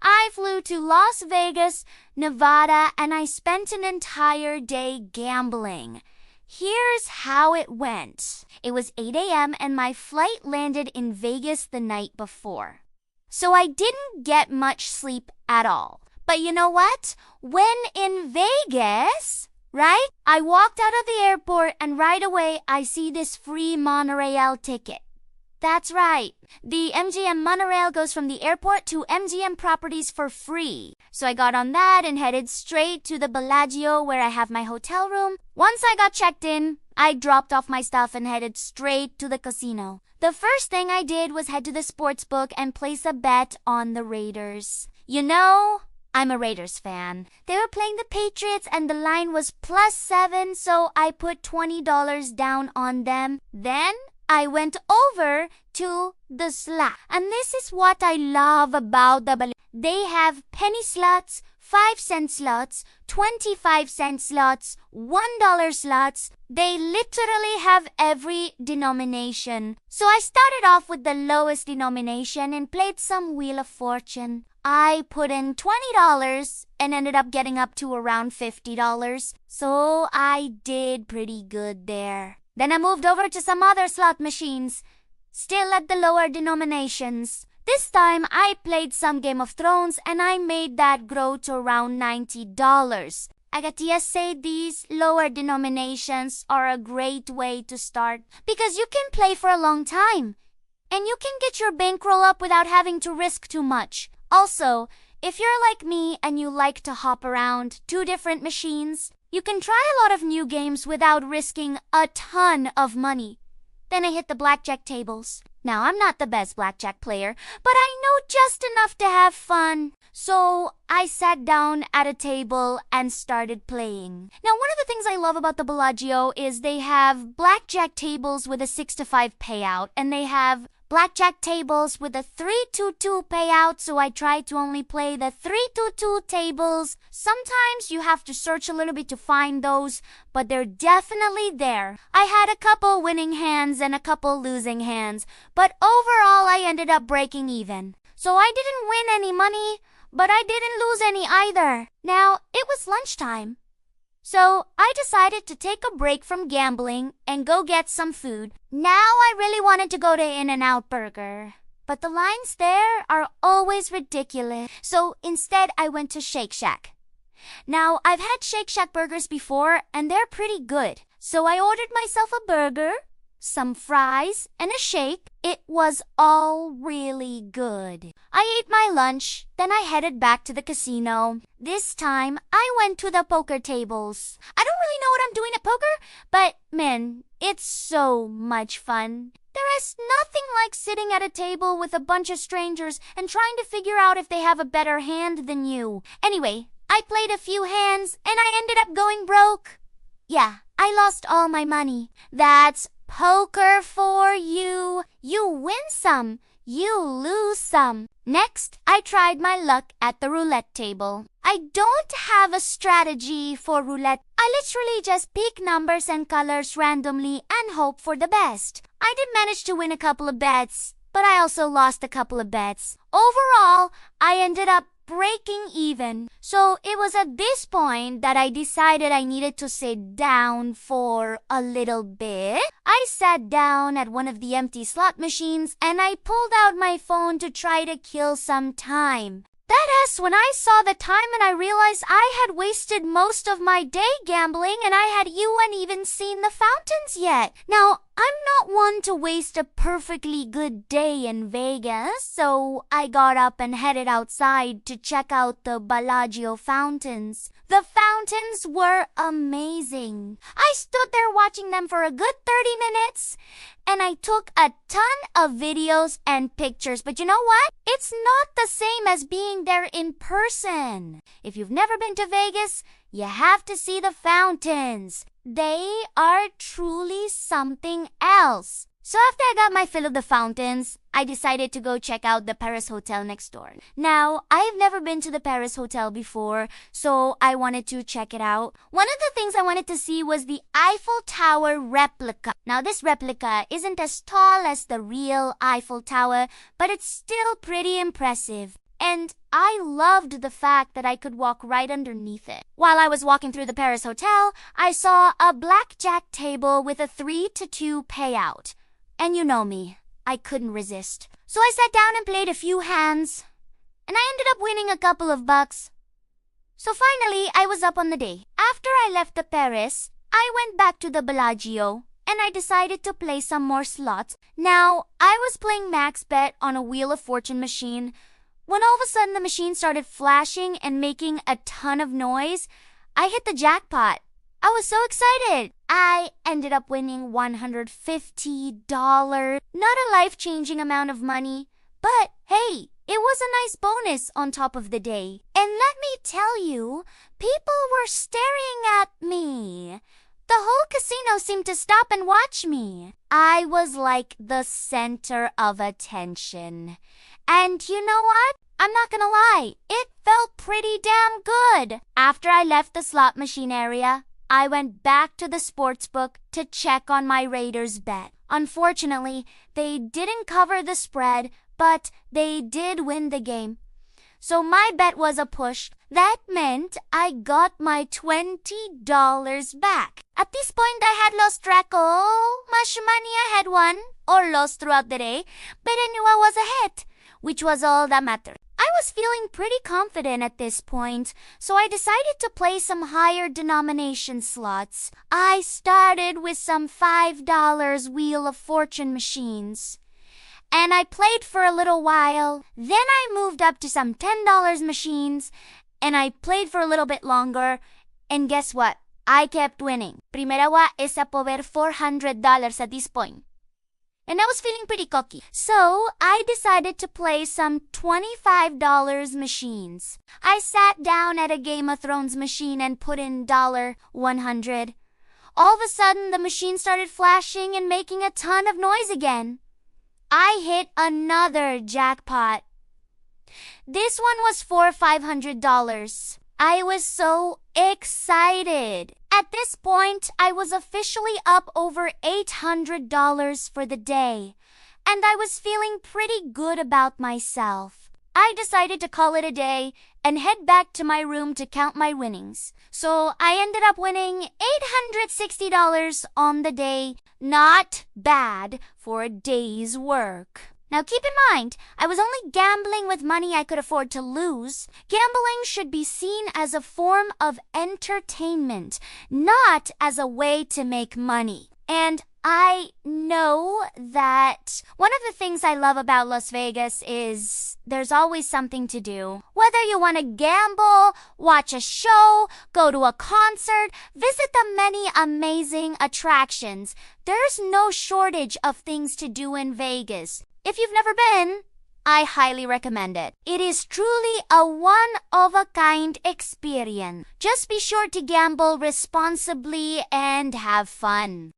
I flew to Las Vegas, Nevada, and I spent an entire day gambling. Here's how it went. It was 8 a.m. and my flight landed in Vegas the night before. So I didn't get much sleep at all. But you know what? When in Vegas, right? I walked out of the airport and right away I see this free monorail ticket. That's right. The MGM monorail goes from the airport to MGM properties for free. So I got on that and headed straight to the Bellagio where I have my hotel room. Once I got checked in, I dropped off my stuff and headed straight to the casino. The first thing I did was head to the sports book and place a bet on the Raiders. You know, I'm a Raiders fan. They were playing the Patriots and the line was +7, so I put $20 down on them. Then I went over to the slot. And this is what I love about the Bellagio. They have penny slots, 5-cent slots, 25-cent slots, $1 slots. They literally have every denomination. So I started off with the lowest denomination and played some Wheel of Fortune. I put in $20 and ended up getting up to around $50. So I did pretty good there. Then I moved over to some other slot machines, still at the lower denominations. This time I played some Game of Thrones and I made that grow to around $90. I gotta say these lower denominations are a great way to start because you can play for a long time and you can get your bankroll up without having to risk too much. Also, if you're like me and you like to hop around 2 different machines, you can try a lot of new games without risking a ton of money. Then I hit the blackjack tables. Now, I'm not the best blackjack player, but I know just enough to have fun. So I sat down at a table and started playing. Now, one of the things I love about the Bellagio is they have blackjack tables with a 6-to-5 payout, and they have blackjack tables with a 3-to-2 payout, so I try to only play the 3-to-2 tables. Sometimes you have to search a little bit to find those, but they're definitely there. I had a couple winning hands and a couple losing hands, but overall I ended up breaking even. So I didn't win any money, but I didn't lose any either. Now, it was lunchtime. So I decided to take a break from gambling and go get some food. Now I really wanted to go to In-N-Out Burger, but the lines there are always ridiculous. So instead I went to Shake Shack. Now I've had Shake Shack burgers before and they're pretty good. So I ordered myself a burger, some fries, and a shake. It was all really good. I ate my lunch, then I headed back to the casino. This time, I went to the poker tables. I don't really know what I'm doing at poker, but man, it's so much fun. There is nothing like sitting at a table with a bunch of strangers and trying to figure out if they have a better hand than you. Anyway, I played a few hands and I ended up going broke. Yeah, I lost all my money. That's poker for you. You win some, you lose some. Next, I tried my luck at the roulette table. I don't have a strategy for roulette. I literally just pick numbers and colors randomly and hope for the best. I did manage to win a couple of bets, but I also lost a couple of bets. Overall, I ended up breaking even. So it was at this point that I decided I needed to sit down for a little bit. I sat down at one of the empty slot machines and I pulled out my phone to try to kill some time. That's when I saw the time and I realized I had wasted most of my day gambling and I hadn't even seen the fountains yet. Now, I'm not one to waste a perfectly good day in Vegas, so I got up and headed outside to check out the Bellagio Fountains. The fountains were amazing. I stood there watching them for a good 30 minutes, and I took a ton of videos and pictures. But you know what? It's not the same as being there in person. If you've never been to Vegas, you have to see the fountains. They are truly something else. So after I got my fill of the fountains, I decided to go check out the Paris Hotel next door. Now, I've never been to the Paris Hotel before, so I wanted to check it out. One of the things I wanted to see was the Eiffel Tower replica. Now, this replica isn't as tall as the real Eiffel Tower, but it's still pretty impressive. and I loved the fact that I could walk right underneath it. While I was walking through the Paris hotel, I saw a blackjack table with a 3-2 payout. And you know me, I couldn't resist. So I sat down and played a few hands, and I ended up winning a couple of bucks. So finally, I was up on the day. After I left the Paris, I went back to the Bellagio, and I decided to play some more slots. Now, I was playing max bet on a Wheel of Fortune machine, when all of a sudden the machine started flashing and making a ton of noise. I hit the jackpot. I was so excited. I ended up winning $150. Not a life-changing amount of money, but hey, it was a nice bonus on top of the day. And let me tell you, people were staring at me. The whole casino seemed to stop and watch me. I was like the center of attention. And you know what? I'm not gonna lie, it felt pretty damn good. After I left the slot machine area, I went back to the sportsbook to check on my Raiders bet. Unfortunately, they didn't cover the spread, but they did win the game. So my bet was a push. That meant I got my $20 back. At this point, I had lost track of how much money I had won or lost throughout the day, but I knew I was ahead, which was all that mattered. I was feeling pretty confident at this point, so I decided to play some higher denomination slots. I started with some $5 Wheel of Fortune machines, and I played for a little while. Then I moved up to some $10 machines, and I played for a little bit longer, and guess what? I kept winning. Primera is a pover $400 at this point. And I was feeling pretty cocky. So I decided to play some $25 machines. I sat down at a Game of Thrones machine and put in $100. All of a sudden, the machine started flashing and making a ton of noise again. I hit another jackpot. This one was for $500. I was so excited. At this point, I was officially up over $800 for the day, and I was feeling pretty good about myself. I decided to call it a day and head back to my room to count my winnings. So I ended up winning $860 on the day. Not bad for a day's work. Now keep in mind, I was only gambling with money I could afford to lose. Gambling should be seen as a form of entertainment, not as a way to make money. And I know that one of the things I love about Las Vegas is there's always something to do. Whether you want to gamble, watch a show, go to a concert, visit the many amazing attractions, there's no shortage of things to do in Vegas. If you've never been, I highly recommend it. It is truly a one-of-a-kind experience. Just be sure to gamble responsibly and have fun.